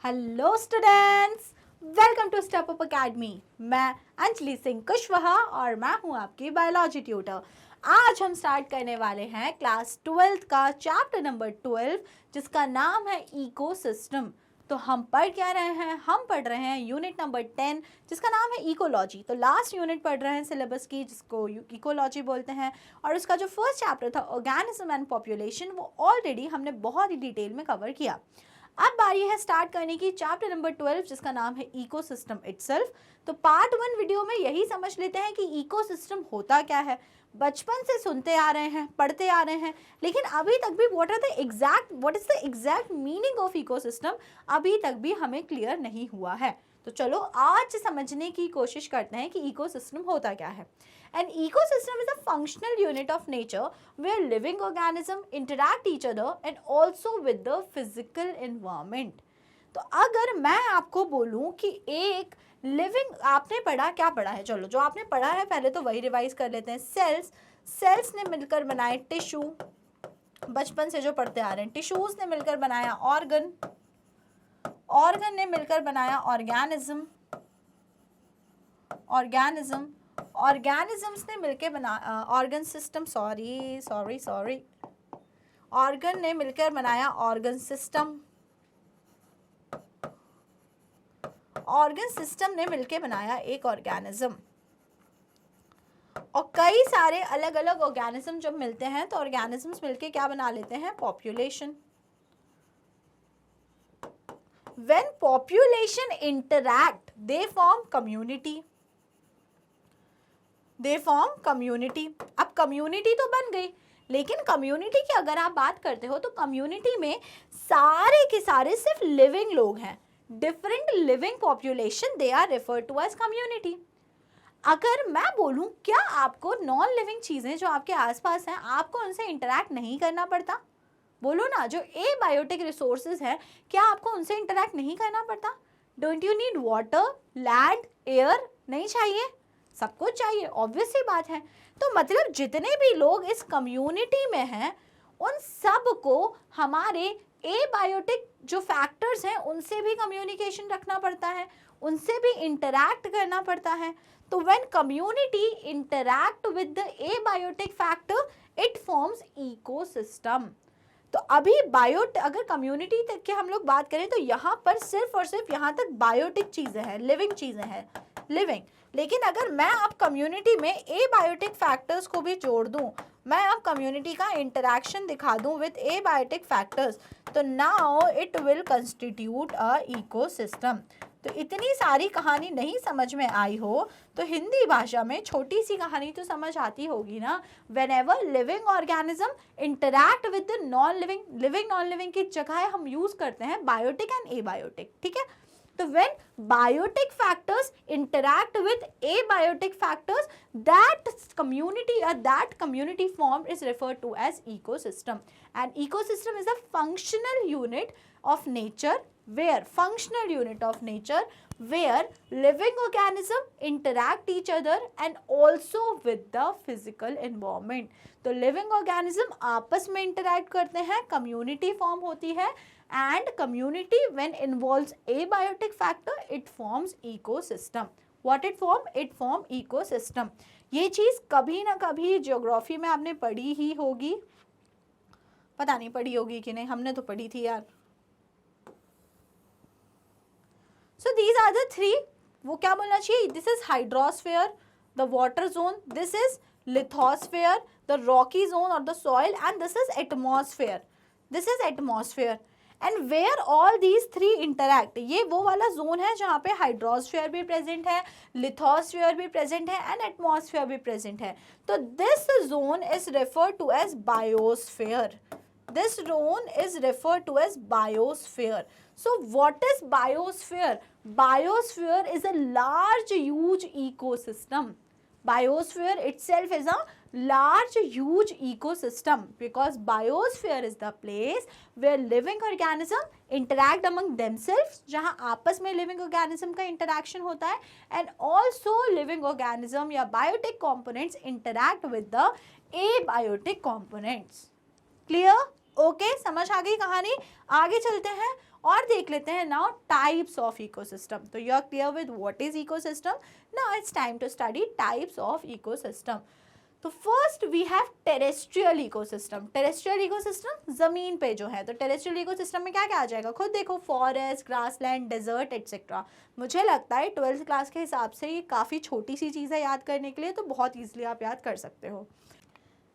Hello students, welcome to Step Up Academy. मैं अंजलि सिंह कुशवाहा और मैं हूं आपकी बायोलॉजी ट्यूटर। आज हम स्टार्ट करने वाले हैं क्लास 12th का चैप्टर नंबर 12 जिसका नाम है इकोसिस्टम। तो हम पढ़ क्या रहे हैं? हम पढ़ रहे हैं यूनिट नंबर 10 जिसका नाम है इकोलॉजी। तो लास्ट यूनिट पढ़ रहे हैं सिलेबस की जिसको इकोलॉजी बोलते हैं, और उसका जो फर्स्ट चैप्टर था ऑर्गेनिज्म एंड पॉपुलेशन वो ऑलरेडी हमने बहुत ही डिटेल में कवर किया। अब बारी है स्टार्ट करने की चैप्टर नंबर 12 जिसका नाम है इकोसिस्टम इटसेल्फ। तो पार्ट 1 वीडियो में यही समझ लेते हैं कि इकोसिस्टम होता क्या है। बचपन से सुनते आ रहे हैं, पढ़ते आ रहे हैं, लेकिन अभी तक भी what is the exact meaning of ecosystem अभी तक भी हमें क्लियर नहीं हुआ है। तो चलो आज समझने की कोशिश करते हैं कि इकोसिस्टम होता क्या है। An ecosystem is a functional unit of nature where living organisms interact each other and also with the physical environment. तो अगर मैं आपको बोलूं कि एक लिविंग, आपने पढ़ा, क्या पढ़ा है? चलो जो आपने पढ़ा है पहले तो वही रिवाइज कर लेते हैं। सेल्स ने मिलकर बनाए टिश्यू, बचपन से जो पढ़ते आ रहे हैं। टिश्यूज ने मिलकर बनाया ऑर्गन ने मिलकर बनाया ऑर्गेनिज्म, ऑर्गेनिजम्स ने मिलकर बना ऑर्गन सिस्टम, ऑर्गन ने मिलकर बनाया ऑर्गन सिस्टम, ऑर्गन सिस्टम ने मिलकर बनाया एक ऑर्गेनिज्म। और कई सारे अलग अलग ऑर्गेनिज्म जब मिलते हैं तो ऑर्गेनिजम्स मिलकर क्या बना लेते हैं? Population. When population interact, they form community. अब कम्युनिटी तो बन गई, लेकिन कम्युनिटी की अगर आप बात करते हो तो कम्युनिटी में सारे के सारे सिर्फ लिविंग लोग हैं। Different living population, they are referred to as community. अगर मैं बोलूं क्या आपको नॉन लिविंग चीजें जो आपके आसपास हैं आपको उनसे इंटरैक्ट नहीं करना पड़ता? बोलो ना, जो एबायोटिक रिसोर्सेज है क्या आपको उनसे इंटरैक्ट नहीं करना पड़ता? Don't you need water, land, air? नहीं चाहिए? सब कुछ चाहिए, ऑब्वियस सी बात है। तो मतलब जितने भी लोग इस कम्युनिटी में हैं उन सब को हमारे एबायोटिक जो फैक्टर्स हैं उनसे भी कम्युनिकेशन रखना पड़ता है, उनसे भी इंटरैक्ट करना पड़ता है। तो when community interact with the abiotic factor it forms ecosystem. तो अभी अगर कम्युनिटी तक के हम लोग बात करें तो यहाँ पर सिर्फ और सिर्फ यहाँ तक बायोटिक चीज़ें हैं, लिविंग चीज़ें हैं, लिविंग। लेकिन अगर मैं अब कम्युनिटी में एबायोटिक फैक्टर्स को भी जोड़ दूँ, मैं अब कम्युनिटी का इंटरैक्शन दिखा दूँ विद एबायोटिक फैक्टर्स, तो now it will constitute a ecosystem. तो इतनी सारी कहानी नहीं समझ में आई हो तो हिंदी भाषा में छोटी सी कहानी तो समझ आती होगी ना। Whenever living organism interact with the non-living non-living की जगह हम यूज करते हैं बायोटिक एंड एबायोटिक, ठीक है? तो when biotic factors interact with abiotic factors, that community formed is referred to as ecosystem. And ecosystem is a functional unit of nature where living organism interact each other and also with the physical environment. तो living organism आपस में interact करते हैं, community form होती है, and community when involves abiotic factor it forms ecosystem. What it form ecosystem. ये चीज कभी ना कभी ज्योग्राफी में आपने पढ़ी ही होगी, पता नहीं पढ़ी होगी कि नहीं, हमने तो पढ़ी थी यार। So these are the three, वो क्या बोलना चाहिए? This is hydrosphere, the water zone, this is lithosphere, the rocky zone or the soil, and this is atmosphere. And where all these three interact, ये वो वाला जोन है जहाँ पे हाइड्रोस्फीयर भी प्रेजेंट है, लिथोस्फीयर भी प्रेजेंट है एंड एटमॉस्फेयर भी प्रेजेंट है। तो this zone is referred to as biosphere. So what is biosphere? Biosphere is a large huge ecosystem. Biosphere itself is a large huge ecosystem because biosphere is the place where living organism interact among themselves, जहाँ आपस में living organism का interaction होता है, and also living organism या biotic components interact with the abiotic components. Clear? Okay, समझ आ गई कहानी? आगे चलते हैं और देख लेते हैं नाउ टाइप्स ऑफ इकोसिस्टम। तो you are clear with what is ecosystem, now it's time to study types of ecosystem. तो first we have terrestrial ecosystem. Terrestrial ecosystem जमीन पे जो है, तो टेरेस्ट्रियल इकोसिस्टम में क्या क्या आ जाएगा, खुद देखो, फॉरेस्ट, ग्रासलैंड, डेजर्ट एटसेट्रा। मुझे लगता है 12th क्लास के हिसाब से ये काफ़ी छोटी सी चीज़ है याद करने के लिए, तो बहुत ईजिली आप याद कर सकते हो।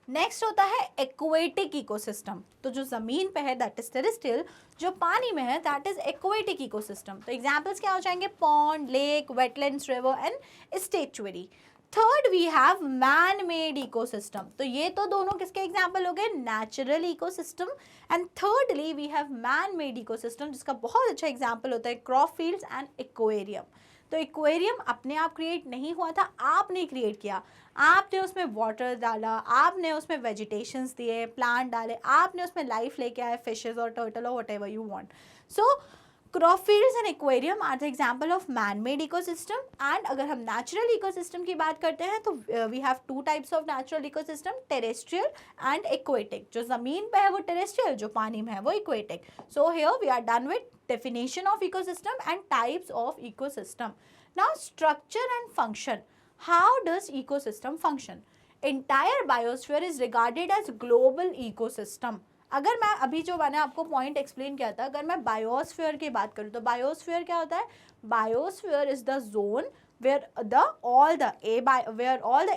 नेक्स्ट होता है एक्वेटिक इकोसिस्टम। तो जो ज़मीन पे है दैट इज टेरेस्ट्रियल, जो पानी में है दैट इज एक्वेटिक इकोसिस्टम। तो एग्जाम्पल्स क्या हो जाएंगे, pond, lake, wetlands, river and estuary. Third we have man made ecosystem. तो ये तो दोनों किसके एग्जाम्पल हो गए, natural ecosystem. And thirdly we have man made ecosystem, जिसका बहुत अच्छा एग्जाम्पल होता है क्रॉप फील्ड्स एंड एक्वेरियम। तो एक्वेरियम अपने आप क्रिएट नहीं हुआ था, आपने क्रिएट किया। आपने उसमें वाटर डाला, आपने उसमें वेजिटेशंस दिए, प्लांट डाले, आपने उसमें लाइफ लेके आए, फिशेज और टर्टल और whatever you want. So crop fields and aquarium are the example of man made ecosystem. And अगर हम नेचुरल इकोसिस्टम की बात करते हैं तो we have two types of natural ecosystem, terrestrial and aquatic. जो जमीन पे है वो टेरेस्ट्रियल, जो पानी में है वो aquatic. So here we are done with definition of ecosystem and types of ecosystem. Now structure and function. How does ecosystem function? Entire biosphere is regarded as global ecosystem. अगर मैं अभी जो मैंने आपको पॉइंट एक्सप्लेन किया था, अगर मैं बायोस्फीयर की बात करूँ तो बायोस्फीयर क्या होता है, biosphere is the zone where all the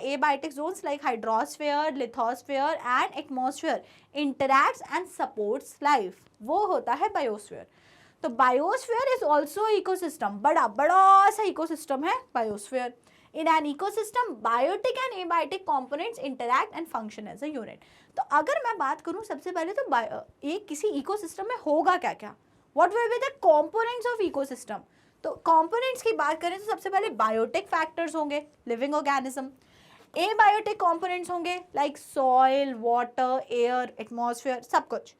abiotic zones like hydrosphere, lithosphere and atmosphere interacts and supports life, वो होता है बायोस्फीयर। तो बायोस्फीयर इज ऑल्सो इकोसिस्टम, बड़ा सा इकोसिस्टम है biosphere. In an ecosystem biotic and abiotic components interact and function as a unit. तो अगर मैं बात करूं सबसे पहले तो एक किसी इकोसिस्टम में होगा क्या क्या, what will be the components of ecosystem. तो कंपोनेंट्स की बात करें तो सबसे पहले बायोटिक फैक्टर्स होंगे, लिविंग ऑर्गेनिज्म। एबायोटिक कंपोनेंट्स होंगे like soil, water, air, atmosphere, सब कुछ।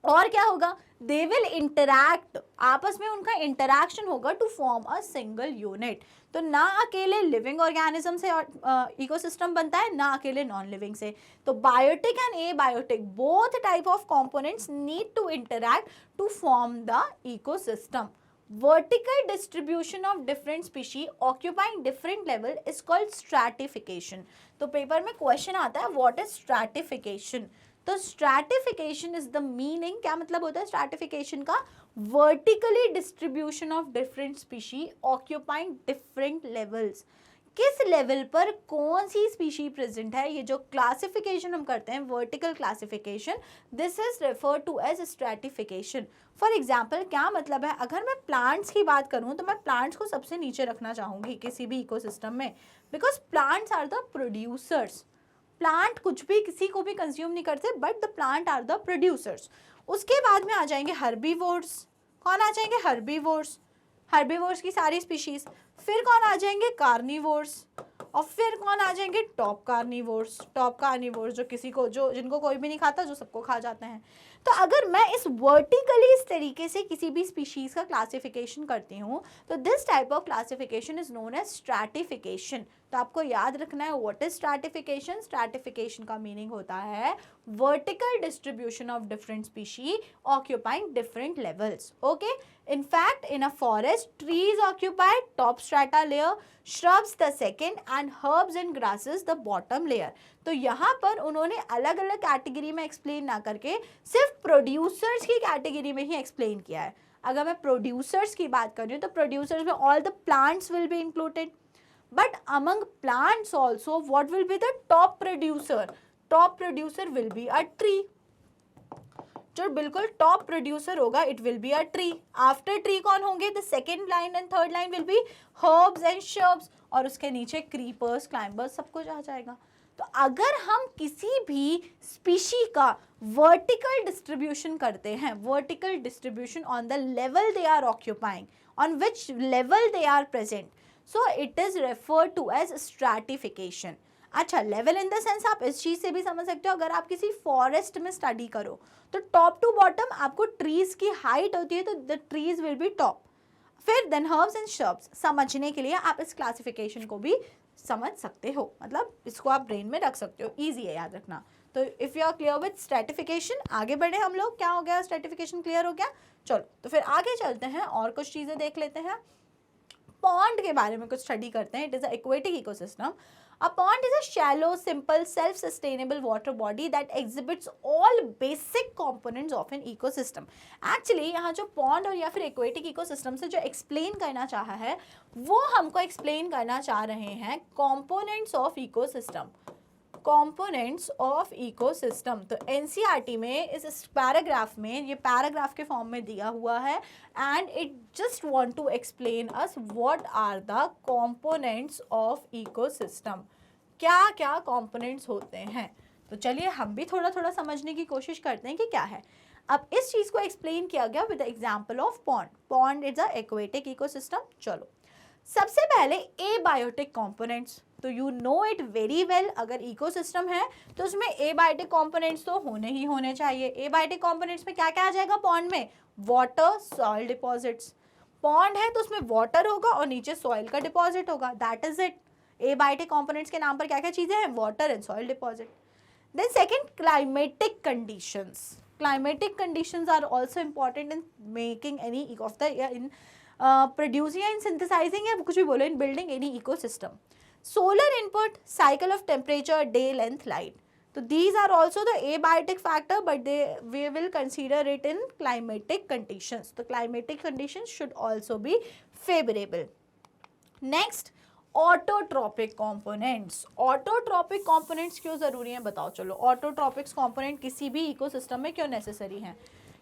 और क्या होगा, दे विल इंटरैक्ट, आपस में उनका इंटरैक्शन होगा to form a single unit. तो ना अकेले लिविंग ऑर्गेनिज्म से इकोसिस्टम बनता है, ना अकेले नॉन लिविंग से। तो biotic and abiotic both type of components need to interact to form the ecosystem. Vertical distribution of different species occupying different level is called stratification. तो पेपर में question आता है what is stratification। तो stratification is the meaning, क्या मतलब होता है stratification का, vertically distribution of different species occupying different levels। किस लेवल पर कौन सी स्पीशी प्रेजेंट है, ये जो क्लासिफिकेशन हम करते हैं vertical classification, this is refer to as stratification. For example क्या मतलब है, अगर मैं प्लांट्स की बात करूं तो मैं प्लांट्स को सबसे नीचे रखना चाहूंगी किसी भी इकोसिस्टम में, because plants are the producers. Plant कुछ भी किसी को भी कंज्यूम नहीं करते, but the plant are the producers. उसके बाद में आ जाएंगे हर्बीवोर्स। कौन आ जाएंगे, हर्बीवोर्स, हर्बीवोर्स की सारी स्पीशीज। फिर कौन आ जाएंगे, कार्निवोर्स। और फिर कौन आ जाएंगे, टॉप कार्निवोर्स। टॉप कार्निवोर्स जो किसी को, जो जिनको कोई भी नहीं खाता, जो सबको खा जाते हैं। तो अगर मैं इस वर्टिकली इस तरीके से किसी भी स्पीशीज का क्लासिफिकेशन करती हूँ तो this type of classification is known as stratification. तो आपको याद रखना है व्हाट इज स्ट्रैटिफिकेशन। स्ट्रैटिफिकेशन का मीनिंग होता है vertical distribution of different species occupying different levels. Okay, in fact in a forest trees occupy top strata layer, shrubs the second and herbs and grasses the bottom layer। तो यहाँ पर उन्होंने अलग अलग category में explain ना करके सिर्फ प्रोड्यूसर्स की कैटेगरी में ही एक्सप्लेन किया है। अगर मैं प्रोड्यूसर्स की बात कर रही हूँ तो प्रोड्यूसर्स में all the plants will be included, but among plants also what will be the top producer, top producer will be a tree. जो बिल्कुल टॉप प्रोड्यूसर होगा it will be a tree. After tree कौन होंगे, the second line and third line will be herbs and shrubs, और उसके नीचे creepers, climbers, सब कुछ आ जाएगा। तो अगर हम किसी भी स्पीशी का वर्टिकल डिस्ट्रीब्यूशन करते हैं, vertical distribution on the level they are occupying, on which level they are present, so it is referred to as stratification. अच्छा, लेवल इन द सेंस आप इस चीज से भी समझ सकते हो, अगर आप किसी फॉरेस्ट में स्टडी करो तो टॉप टू बॉटम आपको ट्रीज की हाइट होती है, तो the trees will be top. फिर देन हर्ब्स एंड शर्ब्स, समझने के लिए आप इस क्लासिफिकेशन को भी समझ सकते हो, मतलब इसको आप ब्रेन में रख सकते हो, इजी है याद रखना। तो if you are clear with stratification, आगे बढ़े हम लोग, क्या हो गया, स्ट्रेटिफिकेशन क्लियर हो गया। चलो तो फिर आगे चलते हैं और कुछ चीज़ें देख लेते हैं। पॉन्ड के बारे में कुछ स्टडी करते हैं। It is a aquatic ecosystem. A pond is a shallow, simple, self-sustainable water body that exhibits all basic components of an ecosystem. Actually, यहाँ जो pond और या फिर aquatic ecosystem से जो explain करना चाहा है, वो हमको explain करना चाह रहे हैं components of ecosystem. Components of ecosystem. तो एनसीईआरटी में इस पैराग्राफ में, ये पैराग्राफ के फॉर्म में दिया हुआ है and it just want to explain us what are the components of ecosystem. क्या क्या कंपोनेंट्स होते हैं, तो चलिए हम भी थोड़ा थोड़ा समझने की कोशिश करते हैं कि क्या है। अब इस चीज़ को एक्सप्लेन किया गया with the example of pond. Pond is a aquatic ecosystem. चलो सबसे पहले एबायोटिक कंपोनेंट्स, तो you know it very well, अगर इकोसिस्टम है तो उसमें एबायोटिक कंपोनेंट्स तो होने ही होने चाहिए। एबायोटिक कंपोनेंट्स में क्या क्या आ जाएगा पॉन्ड में, वाटर, सॉइल डिपॉजिट्स। पॉन्ड है तो उसमें वाटर होगा और नीचे सॉइल का डिपॉजिट होगा, that is it. Abiotic components के नाम पर क्या क्या चीज़ें हैं, water and soil deposit. Then second, climatic conditions. Climatic conditions are also important in making any of the in producing and synthesizing, या कुछ भी बोलो, in building any ecosystem. Solar input, cycle of temperature, day length, light. So these are also the abiotic factor, but we will consider it in climatic conditions. So climatic conditions should also be favorable. Next, autotrophic components. Autotrophic components क्यों ज़रूरी हैं बताओ। चलो autotrophic component किसी भी ecosystem में क्यों necessary हैं,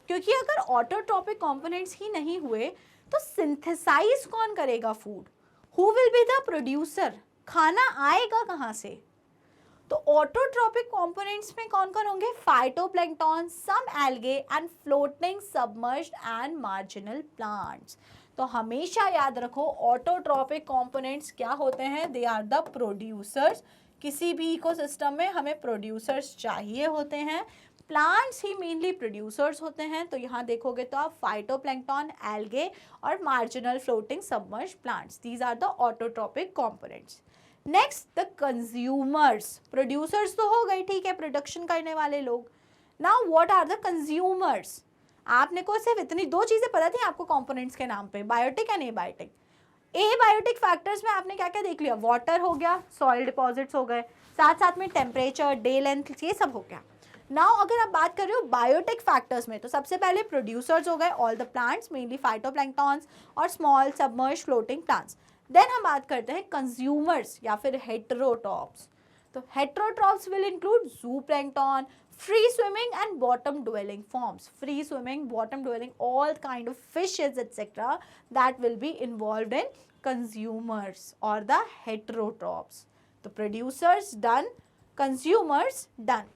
क्योंकि अगर autotrophic components ही नहीं हुए तो synthesize कौन करेगा food, who will be the producer, खाना आएगा कहाँ से। तो ऑटोट्रॉपिक कंपोनेंट्स में कौन कौन होंगे, phytoplankton, some algae and floating submerged and marginal plants. तो हमेशा याद रखो ऑटोट्रॉपिक कंपोनेंट्स क्या होते हैं, दे आर द प्रोड्यूसर्स। किसी भी इकोसिस्टम में हमें प्रोड्यूसर्स चाहिए होते हैं, प्लांट्स ही मेनली प्रोड्यूसर्स होते हैं। तो यहाँ देखोगे तो आप फाइटोप्लैंक्टन, एल्गे और marginal floating submerged plants, these are the autotrophic components. Next, the consumers. Producers तो हो गए, ठीक है, प्रोडक्शन करने वाले लोग। Now what are the consumers. आपने को सिर्फ इतनी दो चीज़ें पता थी आपको कंपोनेंट्स के नाम पे, biotic and abiotic. Abiotic factors में आपने क्या क्या देख लिया, वाटर हो गया, सॉइल डिपॉजिट्स हो गए, साथ साथ में टेम्परेचर, डे लेंथ, ये सब हो गया। नाउ अगर आप बात कर रहे हो बायोटिक फैक्टर्स में, तो सबसे पहले प्रोड्यूसर्स हो गए, all the plants, mainly phytoplanktons और small submerged floating plants. Then हम बात करते हैं कंज्यूमर्स या फिर हेटेरोट्रॉप्स। तो heterotrophs will include zooplankton, free swimming and bottom dwelling forms. Free swimming, bottom dwelling, all kind of fishes etc. that will be involved in consumers or the heterotrophs. The producers done, consumers done.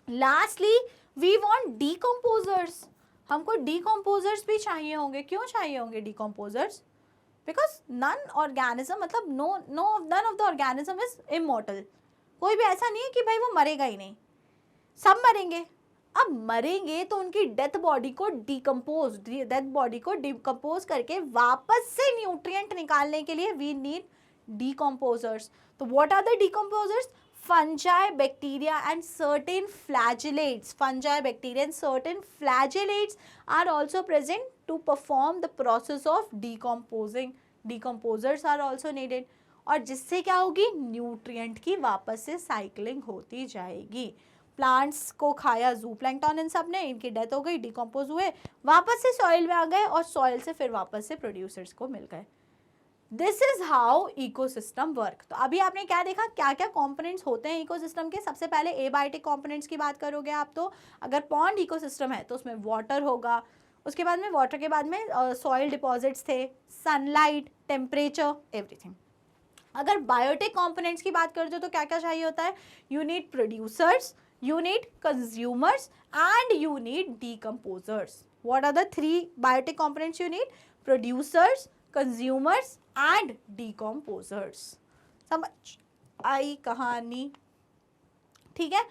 Lastly, we want decomposers. हमको decomposers भी चाहिए होंगे। क्यों चाहिए होंगे decomposers? Because none organism, मतलब none of the organism is immortal. कोई भी ऐसा नहीं है कि भाई वो मरेगा ही नहीं, सब मरेंगे। अब मरेंगे तो उनकी डेथ बॉडी को डिकम्पोज करके वापस से न्यूट्रिएंट निकालने के लिए वी नीड डिकम्पोजर्स। तो what are the decomposers, fungi, bacteria and certain flagellates. Fungi, bacteria and certain flagellates are also present to perform the process of decomposing. Decomposers are also needed, और जिससे क्या होगी, nutrient की वापस से cycling होती जाएगी। प्लांट्स को खाया जूप्लैंक्टन इन सब ने, इनकी डेथ हो गई, डिकम्पोज हुए, वापस से सॉइल में आ गए और सॉइल से फिर वापस से प्रोड्यूसर्स को मिल गए। This is how ecosystem work. तो अभी आपने क्या देखा, क्या क्या कंपोनेंट्स होते हैं इकोसिस्टम के। सबसे पहले एबायोटिक कंपोनेंट्स की बात करोगे आप, तो अगर पॉन्ड इकोसिस्टम है तो उसमें वाटर होगा, उसके बाद में वाटर के बाद में सॉइल डिपॉजिट्स थे, सनलाइट, टेम्परेचर, एवरीथिंग। अगर बायोटिक कंपोनेंट्स की बात करते हो तो क्या क्या चाहिए होता है, you need producers, you need consumers and you need decomposers. What are the three biotic components you need? Producers, consumers and decomposers. समझ आई कहानी, ठीक है।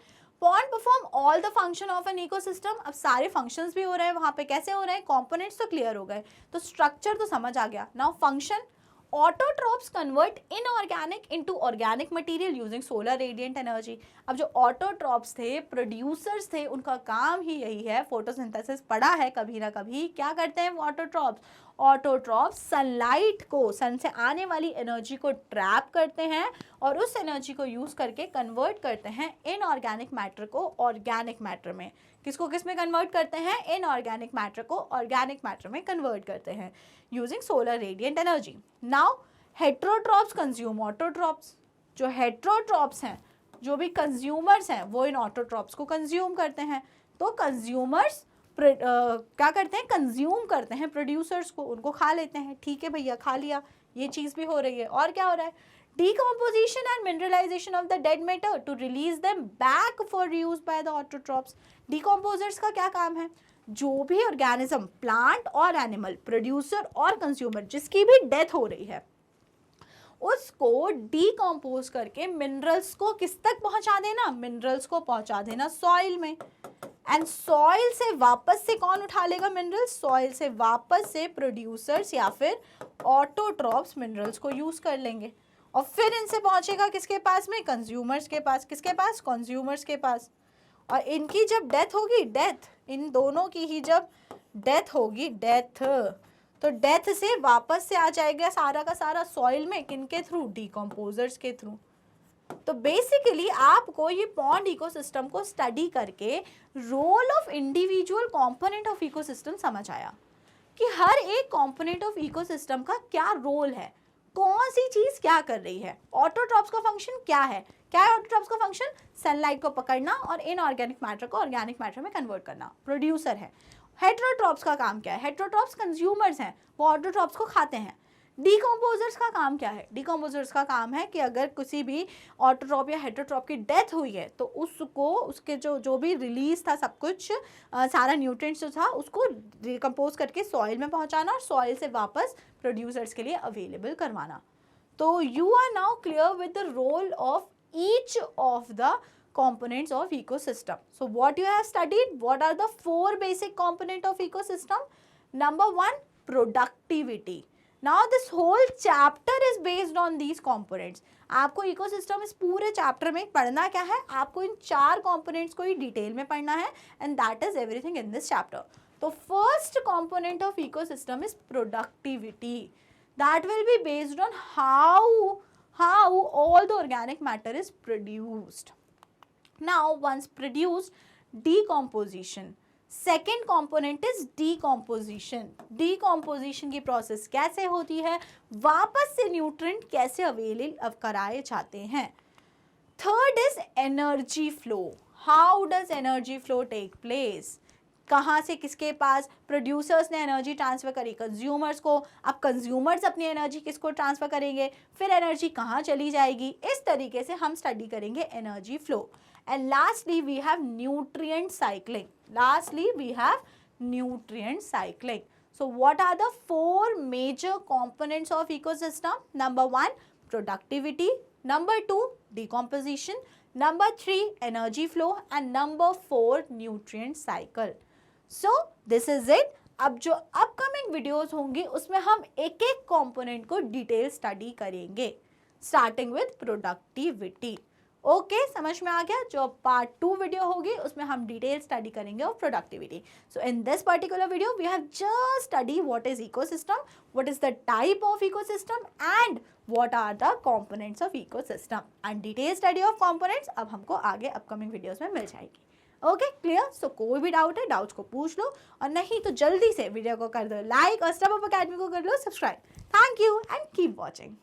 Pond perform all the function of an ecosystem. अब सारे functions भी हो रहे हैं वहाँ पे, कैसे हो रहे हैं, components तो clear हो गए, तो structure तो समझ आ गया। Now function, autotrophs convert inorganic into organic material using solar radiant energy. अब जो ऑटोट्रॉप्स थे, प्रोड्यूसर्स थे, उनका काम ही यही है, फोटोसिंथेसिस पढ़ा है कभी ना कभी। क्या करते हैं वो ऑटोट्रॉप्स? ऑटोट्रॉप्स सनलाइट को, सन से आने वाली एनर्जी को ट्रैप करते हैं और उस एनर्जी को यूज करके कन्वर्ट करते हैं इनऑर्गेनिक मैटर को ऑर्गेनिक मैटर में। किसको किस में कन्वर्ट करते हैं? इनऑर्गेनिक मैटर को ऑर्गेनिक मैटर में कन्वर्ट करते हैं using solar radiant energy. Now heterotrophs consume autotrophs. जो हेट्रोट्रॉप्स हैं, जो भी कंज्यूमर्स हैं, वो इन ऑटोट्रॉप्स को कंज्यूम करते हैं। तो कंज्यूमर्स क्या करते हैं? कंज्यूम करते हैं प्रोड्यूसर्स को, उनको खा लेते हैं। ठीक है भैया, खा लिया, ये चीज़ भी हो रही है। और क्या हो रहा है? decomposition and mineralization of the dead matter to release them back for reuse by the autotrophs। decomposers का क्या काम है? जो भी ऑर्गेनिज्म, प्लांट और एनिमल, प्रोड्यूसर और कंज्यूमर, जिसकी भी डेथ हो रही है, उसको डिकम्पोज करके मिनरल्स को किस तक पहुंचा देना? मिनरल्स को पहुंचा देना सॉइल में। एंड सॉइल से वापस से कौन उठा लेगा मिनरल्स? सॉइल से वापस से प्रोड्यूसर्स या फिर ऑटोट्रॉप्स मिनरल्स को यूज कर लेंगे और फिर इनसे पहुंचेगा किसके पास में? कंज्यूमर्स के पास। किसके पास? कंज्यूमर्स के पास। और इनकी जब डेथ होगी, डेथ, इन दोनों की ही जब डेथ होगी, डेथ, तो डेथ से वापस से आ जाएगा सारा का सारा सॉइल में। किनके थ्रू? डिकम्पोजर्स के थ्रू। तो बेसिकली आपको ये पॉन्ड इकोसिस्टम को स्टडी करके role of individual component of ecosystem समझ आया कि हर एक कंपोनेंट ऑफ इकोसिस्टम का क्या रोल है, कौन सी चीज क्या कर रही है। ऑटोट्रॉप्स का फंक्शन क्या है? क्या है ऑटोट्रॉप्स का फंक्शन? सनलाइट को पकड़ना और इनऑर्गेनिक मैटर को ऑर्गेनिक मैटर में कन्वर्ट करना, प्रोड्यूसर है। हेट्रोट्रॉप्स का काम क्या है? हेट्रोट्रॉप्स कंज्यूमर्स हैं, वो ऑटोट्रॉप्स को खाते हैं। डिकम्पोजर्स का काम क्या है? डिकम्पोजर्स का काम है कि अगर किसी भी ऑटोट्रॉप या हेट्रोट्रॉप की डेथ हुई है तो उसको, उसके जो भी रिलीज था सब कुछ, सारा न्यूट्रिएंट्स जो था, उसको डिकम्पोज करके सॉइल में पहुंचाना और सॉइल से वापस प्रोड्यूसर्स के लिए अवेलेबल करवाना। तो you are now clear with the role of each of the components of ecosystem. So what you have studied? What are the 4 basic component of ecosystem? Number 1, productivity. Now this whole chapter is based on these components. आपको ecosystem इस पूरे chapter में पढ़ना क्या है? आपको इन 4 components को ही detail में पढ़ना है and that is everything in this chapter. तो first component of ecosystem is productivity. That will be based on how all the organic matter is produced. Now once produced, decomposition. Second component is decomposition. Decomposition की process कैसे होती है? वापस से nutrient कैसे available कराए जाते हैं? Third is energy flow. How does energy flow take place? कहाँ से किसके पास? प्रोड्यूसर्स ने एनर्जी ट्रांसफ़र करी कंज्यूमर्स को, अब कंज्यूमर्स अपनी एनर्जी किसको ट्रांसफ़र करेंगे, फिर एनर्जी कहाँ चली जाएगी। इस तरीके से हम स्टडी करेंगे energy flow. And lastly we have nutrient cycling. So what are the 4 major components of ecosystem? Number 1, productivity. Number 2, decomposition. Number 3, energy flow. And number 4, nutrient cycle. So this is it. अब जो upcoming videos होंगी उसमें हम एक एक component को detail study करेंगे, starting with productivity. Okay, समझ में आ गया? जो पार्ट 2 वीडियो होगी उसमें हम डिटेल स्टडी करेंगे of productivity. So in this particular video we have just study what is ecosystem, what is the type of ecosystem and what are the components of ecosystem. And detail study of components अब हमको आगे upcoming videos में मिल जाएगी। Okay, clear? सो कोई भी doubt है, doubts को पूछ लो, और नहीं तो जल्दी से वीडियो को कर दो लाइक और स्टेप अप अकेडमी को कर लो subscribe. Thank you and keep watching.